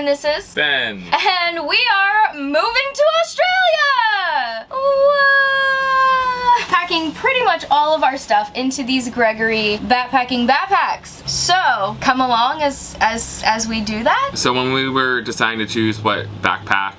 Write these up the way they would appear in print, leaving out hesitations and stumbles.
this is Ben. And we are moving to Australia! Whoa! Packing pretty much all of our stuff into these Gregory backpacking backpacks. So, come along as we do that. So when we were deciding to choose what backpack,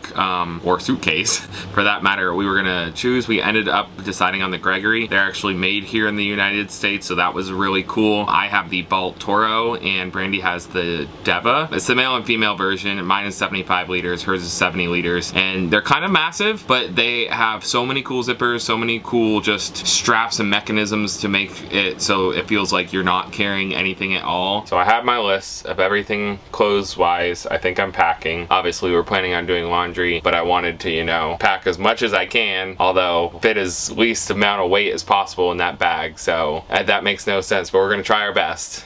or suitcase for that matter, we were gonna choose, we ended up deciding on the Gregory. They're actually made here in the United States, so that was really cool. I have the Bolt Toro and Brandy has the Deva. It's the male and female version. Mine is 75 liters, hers is 70 liters, and they're kind of massive, but they have so many cool zippers, so many cool just straps and mechanisms to make it so it feels like you're not carrying anything at all. So I have my list of everything clothes wise I think I'm packing. Obviously we're planning on doing laundry, but I wanted to, you know, pack as much as I can, although fit as least amount of weight as possible in that bag, so that makes no sense, but we're gonna try our best.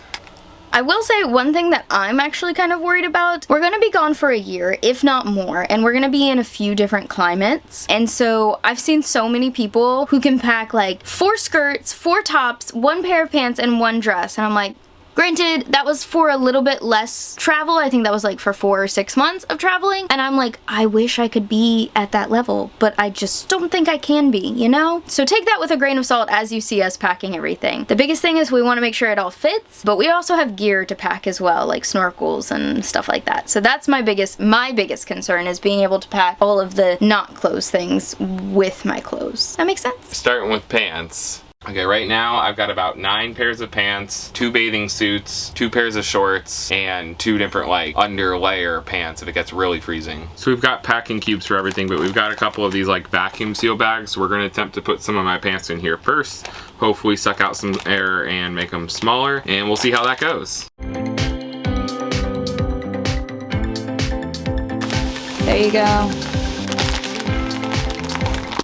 I will say one thing that I'm actually kind of worried about. We're gonna be gone for a year, if not more, and we're gonna be in a few different climates. And so I've seen so many people who can pack like 4 skirts, 4 tops, 1 pair of pants, and 1 dress. And I'm like, granted, that was for a little bit less travel. I think that was like for 4 or 6 months of traveling. And I'm like, I wish I could be at that level, but I just don't think I can be, you know? So take that with a grain of salt as you see us packing everything. The biggest thing is we want to make sure it all fits, but we also have gear to pack as well, like snorkels and stuff like that. So that's my biggest concern, is being able to pack all of the not clothes things with my clothes. That makes sense? Starting with pants. Okay, right now I've got about 9 pairs of pants, 2 bathing suits, 2 pairs of shorts, and 2 different like under layer pants if it gets really freezing. So we've got packing cubes for everything, but we've got a couple of these like vacuum seal bags. So we're gonna attempt to put some of my pants in here first, hopefully suck out some air and make them smaller, and we'll see how that goes. There you go.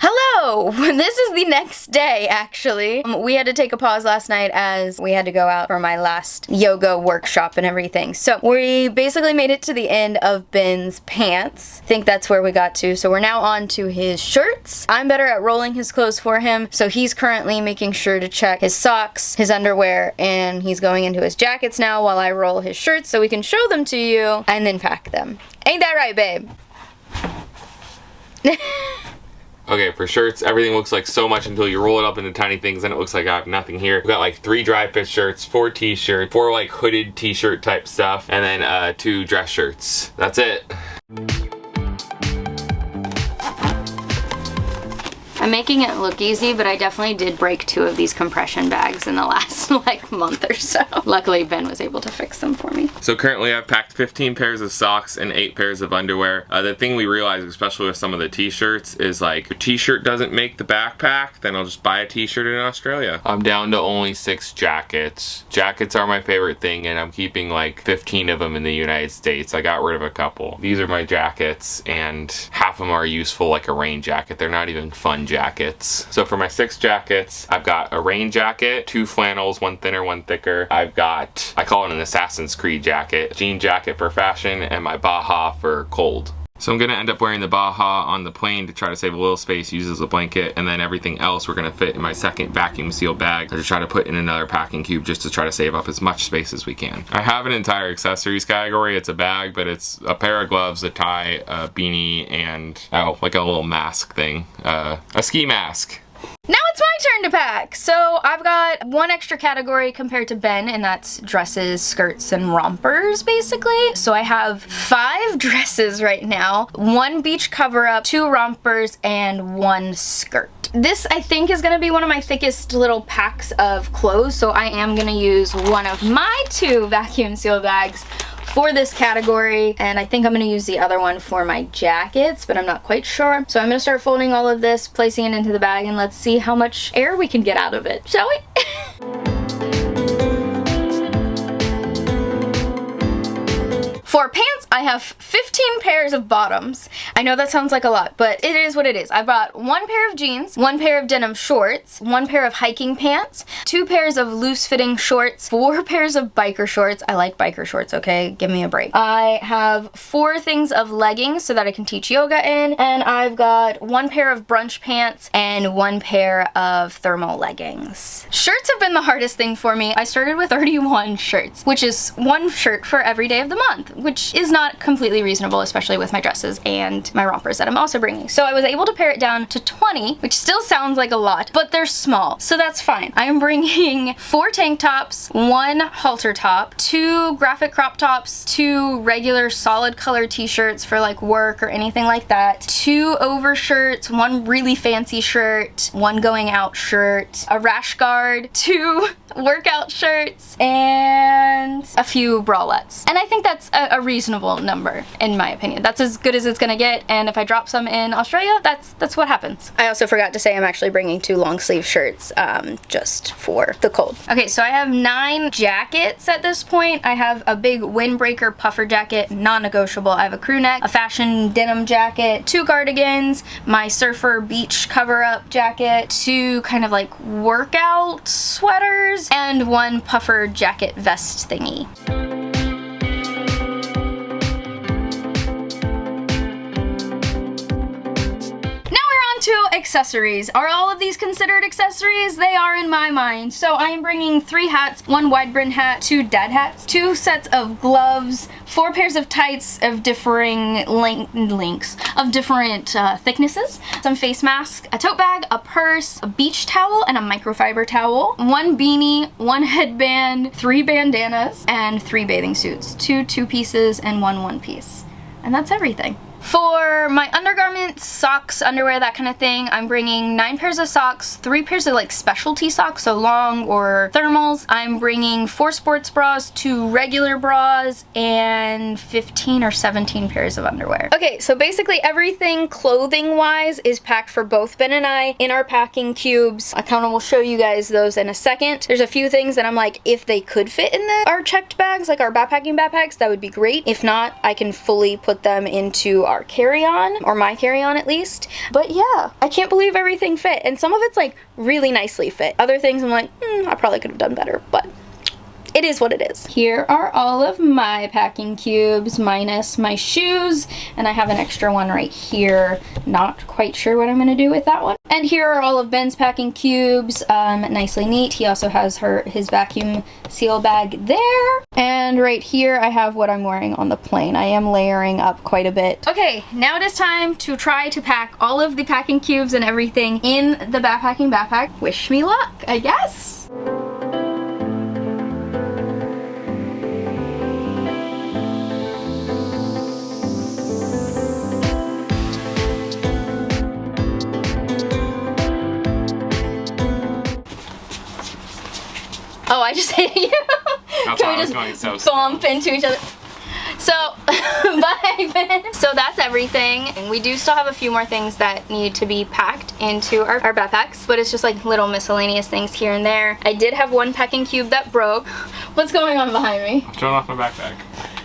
Hello! This is the next day, actually. We had to take a pause last night as we had to go out for my last yoga workshop and everything. So we basically made it to the end of Ben's pants. I think that's where we got to. So we're now on to his shirts. I'm better at rolling his clothes for him, so he's currently making sure to check his socks, his underwear, and he's going into his jackets now while I roll his shirts so we can show them to you and then pack them. Ain't that right, babe? Okay, for shirts, everything looks like so much until you roll it up into tiny things and it looks like I have nothing here. We've got like 3 dry fit shirts, 4 t-shirts, 4 like hooded t-shirt type stuff, and then 2 dress shirts. That's it. I'm making it look easy, but I definitely did break 2 of these compression bags in the last like month or so. Luckily, Ben was able to fix them for me. So currently I've packed 15 pairs of socks and 8 pairs of underwear. The thing we realized, especially with some of the t-shirts, is like if a t-shirt doesn't make the backpack, then I'll just buy a t-shirt in Australia. I'm down to only 6 jackets. Jackets are my favorite thing, and I'm keeping like 15 of them in the United States. I got rid of a couple. These are my jackets, and half of them are useful, like a rain jacket. They're not even fun jackets. So for my 6 jackets, I've got a rain jacket, 2 flannels, 1 thinner, 1 thicker. I've got, I call it an Assassin's Creed jacket, jean jacket for fashion, and my Baja for cold. So I'm gonna end up wearing the Baja on the plane to try to save a little space, use as a blanket, and then everything else we're gonna fit in my second vacuum seal bag to try to put in another packing cube just to try to save up as much space as we can. I have an entire accessories category. It's a bag, but it's a pair of gloves, a tie, a beanie, and like a little mask thing, a ski mask. Now it's my turn to pack. So I've got 1 extra category compared to Ben, and that's dresses, skirts, and rompers, basically. So I have 5 dresses right now, 1 beach cover-up, 2 rompers, and 1 skirt. This, I think, is gonna be one of my thickest little packs of clothes, so I am gonna use one of my 2 vacuum seal bags for this category, and I think I'm going to use the other one for my jackets, but I'm not quite sure. So I'm going to start folding all of this, placing it into the bag, and let's see how much air we can get out of it, shall we? For pants, I have 15 pairs of bottoms. I know that sounds like a lot, but it is what it is. I've got 1 pair of jeans, 1 pair of denim shorts, 1 pair of hiking pants, 2 pairs of loose-fitting shorts, 4 pairs of biker shorts. I like biker shorts, okay? Give me a break. I have 4 things of leggings so that I can teach yoga in, and I've got 1 pair of brunch pants and 1 pair of thermal leggings. Shirts have been the hardest thing for me. I started with 31 shirts, which is 1 shirt for every day of the month, which is not not completely reasonable, especially with my dresses and my rompers that I'm also bringing. So I was able to pare it down to 20, which still sounds like a lot, but they're small, so that's fine. I am bringing 4 tank tops, 1 halter top, 2 graphic crop tops, 2 regular solid color t-shirts for like work or anything like that, 2 overshirts, 1 really fancy shirt, 1 going out shirt, a rash guard, 2 workout shirts, and a few bralettes. And I think that's a reasonable number, in my opinion. That's as good as it's gonna get, and if I drop some in Australia, that's what happens. I also forgot to say I'm actually bringing 2 long sleeve shirts just for the cold. Okay, so I have 9 jackets at this point. I have a big windbreaker puffer jacket, non-negotiable. I have a crew neck, a fashion denim jacket, 2 cardigans, my surfer beach cover-up jacket, 2 kind of like workout sweaters, and 1 puffer jacket vest thingy. To accessories. Are all of these considered accessories? They are in my mind. So I am bringing 3 hats, 1 wide brim hat, 2 dad hats, 2 sets of gloves, 4 pairs of tights of differing lengths, of different thicknesses, some face masks, a tote bag, a purse, a beach towel, and a microfiber towel, 1 beanie, 1 headband, 3 bandanas, and 3 bathing suits, 2 two-pieces, and 1 one-piece. And that's everything. For my undergarments, socks, underwear, that kind of thing, I'm bringing 9 pairs of socks, 3 pairs of like specialty socks, so long or thermals. I'm bringing 4 sports bras, 2 regular bras, and 15 or 17 pairs of underwear. Okay, so basically everything clothing-wise is packed for both Ben and I in our packing cubes. I kind of will show you guys those in a second. There's a few things that I'm like, if they could fit in our checked bags, like our backpacking backpacks, that would be great. If not, I can fully put them into our carry-on, or my carry-on at least. But yeah, I can't believe everything fit, and some of it's like really nicely fit. Other things I'm like, I probably could have done better, but it is what it is. Here are all of my packing cubes minus my shoes, and I have an extra one right here. Not quite sure what I'm gonna do with that one. And here are all of Ben's packing cubes, nicely neat. He also has his vacuum seal bag there. And right here I have what I'm wearing on the plane. I am layering up quite a bit. Okay, now it is time to try to pack all of the packing cubes and everything in the backpacking backpack. Wish me luck, I guess. Oh, I just hit you. Can we just bump into each other? So, bye, Ben. So that's everything. And we do still have a few more things that need to be packed into our backpacks, but it's just like little miscellaneous things here and there. I did have 1 packing cube that broke. What's going on behind me? I'm showing off my backpack.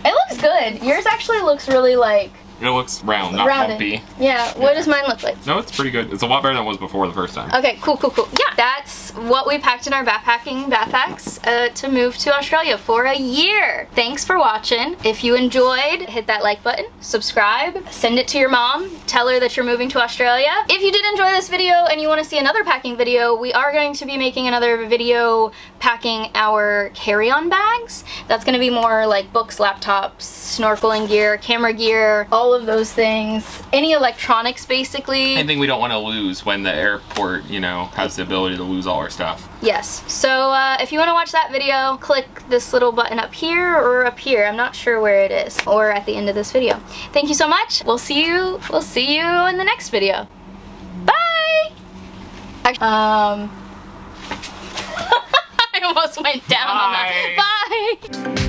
It looks good. Yours actually looks really like... It looks round, not bumpy. Yeah, what does mine look like? No, it's pretty good. It's a lot better than it was before the first time. Okay, cool. Yeah, that's what we packed in our backpacking backpacks to move to Australia for a year. Thanks for watching. If you enjoyed, hit that like button, subscribe, send it to your mom, tell her that you're moving to Australia. If you did enjoy this video and you want to see another packing video, we are going to be making another video packing our carry-on bags. That's going to be more like books, laptops, snorkeling gear, camera gear, all of those things. Any electronics, basically. Anything we don't want to lose when the airport, you know, has the ability to lose all our stuff. Yes. So if you want to watch that video, click this little button up here or up here. I'm not sure where it is. Or at the end of this video. Thank you so much. We'll see you in the next video. Bye! I almost went down on that. Bye!